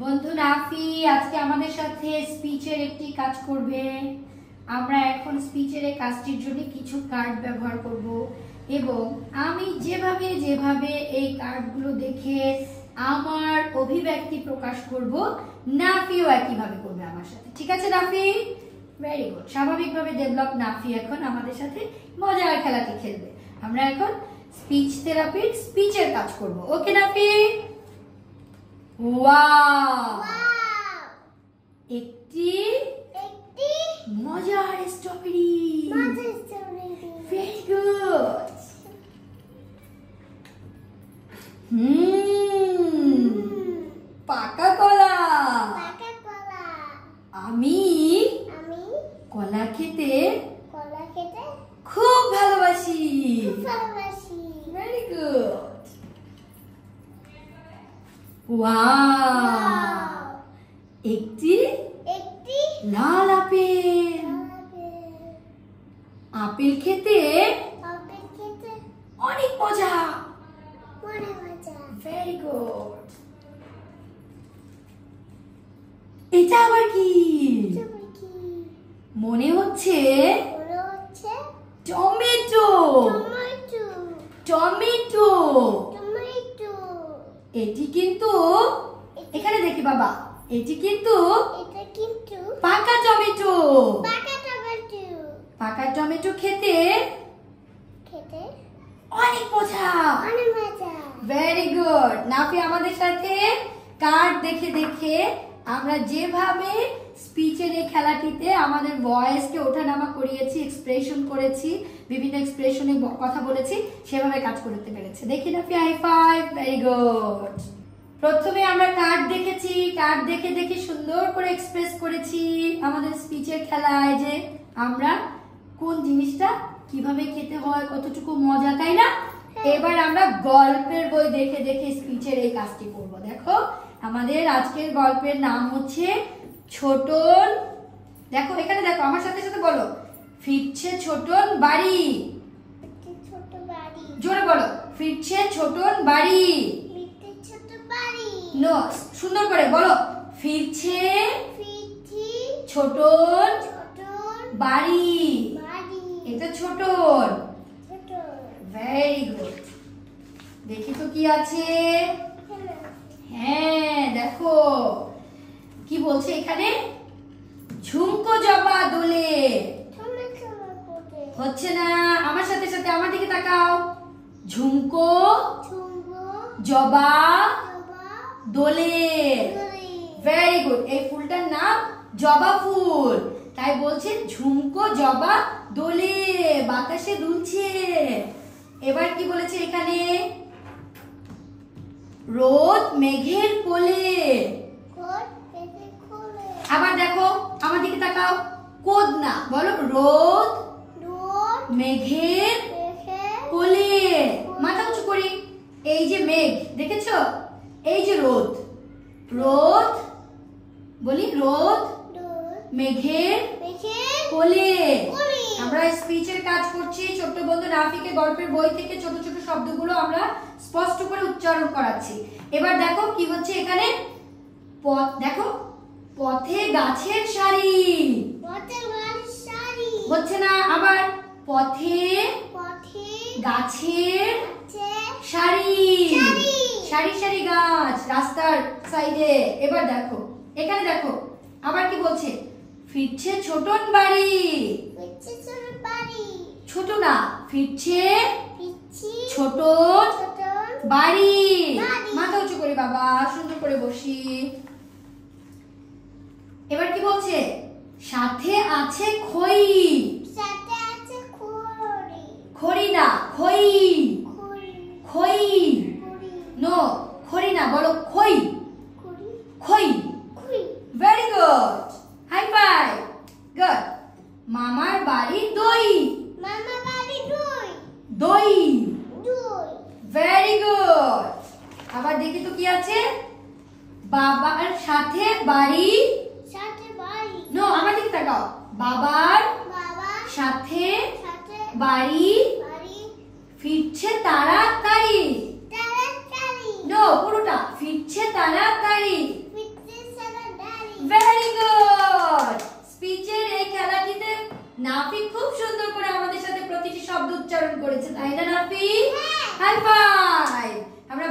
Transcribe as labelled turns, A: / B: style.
A: বন্ধু নাফি আজকে আমাদের সাথে স্পিচের একটি কাজ করবে। আমরা এখন স্পিচের এই কাজটির জন্য কিছু কার্ড ব্যবহার করব এবং আমি যেভাবে যেভাবে এই কার্ডগুলো দেখে আমার অভিব্যক্তি প্রকাশ করব, নাফিও একইভাবে করবে আমার সাথে। ঠিক আছে নাফি? Very good. স্বাভাবিকভাবে ডেভেলপ নাফি এখন আমাদের সাথে মজার খেলাটি খেলবে। আমরা এখন স্পিচ থেরাপির স্পিচের কাজ করব। ওকে নাফি? ওয়াও, একটি মজার স্ট্রবেরি। Very good. পাকা কলা। আমি কলা খেতে খুব ভালোবাসি। Very good. ওয়াও, একটি লাল আপেল। আপেল খেতে অনেক মজা। Very good. এটা আবার কি? মনে হচ্ছে টমেটো। টমেটো। এটি কিন্তু এখানে দেখি বাবা, এটি কিন্তু পাকা টমেটো। পাকা টমেটো খেতে অনেক মজা। Very good. নাফি আমাদের সাথে কার্ড দেখে দেখে আমরা যেভাবে স্পিচের এই খেলাটিতে আমাদের ভয়েসকে ওঠানামা করিয়েছি, এক্সপ্রেশন করেছি, বিভিন্ন এক্সপ্রেশনে কথা বলেছি, সেভাবে কাজ করতে পেরেছে। দেখি Nafi, high five. Very good. প্রথমে আমরা কার্ড দেখেছি, কার্ড দেখে দেখে সুন্দর করে এক্সপ্রেস করেছি আমাদের স্পিচের খেলায় যে আমরা কোন জিনিসটা কিভাবে খেতে হয়, কতটুকু মজা, তাই না? এবার আমরা গল্পের বই দেখে দেখে স্পিচের এই কাজটি করব। দেখো আমাদের আজকের গল্পের নাম হচ্ছে ছোটন। দেখো এখানে দেখো, আমার সাথে সাথে বলো, ফিরছে ছোটন বাড়ি। জোরে বলো, ফিরছে ছোটন বাড়ি। নো, সুন্দর করে বলো, ফিরছে ছোটন বাড়ি। এটা ছোটন। Very good. দেখি তো কি আছে। হ্যাঁ দেখো কি বলছে এখানে, ঝুমকো জবা দোলে। হচ্ছে না, আমার সাথে সাথে আমার দিকে তাকাও। ঝুমকো জবা দোলে। Very good. এই ফুলটার নাম জবা ফুল, তাই বলছে ঝুমকো জবা দোলে, বাতাসে দুলছে। এবার কি বলেছে এখানে, রোদ মেঘের কোলে। আবার দেখো আমার দিকে তাকাও, কোদ না, বলো রোদ মেঘের কোলে। মাথা উঁচু করি। এই যে মেঘ দেখেছো, এই যে রোদ, রোদ বলি রোদ মেঘের কোলে। আমরা স্পিচের কাজ করছি। ছোট্ট বন্ধু নাফিকে গল্পের বই থেকে ছোট ছোট শব্দগুলো আমরা স্পষ্ট করে উচ্চারণ করাচ্ছি। এবার দেখো কি হচ্ছে এখানে, পথ দেখো, পথে গাছের সারি। হচ্ছে না, আবার পথে গাছের সারি। সারি সারি গাছ রাস্তার সাইডে। এবার দেখো এখানে দেখো আবার কি বলছে, ফিরছে ছোটন বাড়ি। ছোট না, ফিরছে ছোটন বাড়ি। মাথা উঁচু করি বাবা, সুন্দর করে বসি। এবার কি বলছে, সাথে আছে খই। খড়ি না, খই। খই। নো, খড়ি না, বলো খই। খই। Very good. High five. Good. মামার বাড়ি দই। দই। Very good. আবার দেখি তো কি আছে, বাবার সাথে বাড়ি। নো, আমার দিকে তাকাও, বাবার সাথে বাড়ি ফিরছে তাড়াতাড়ি। নো, পুরোটা ফিরছে তাড়াতাড়ি। নাফি খুব সুন্দর করে আমাদের সাথে প্রতিটি শব্দ উচ্চারণ করেছে, তাই না নাফি? High five. আমরা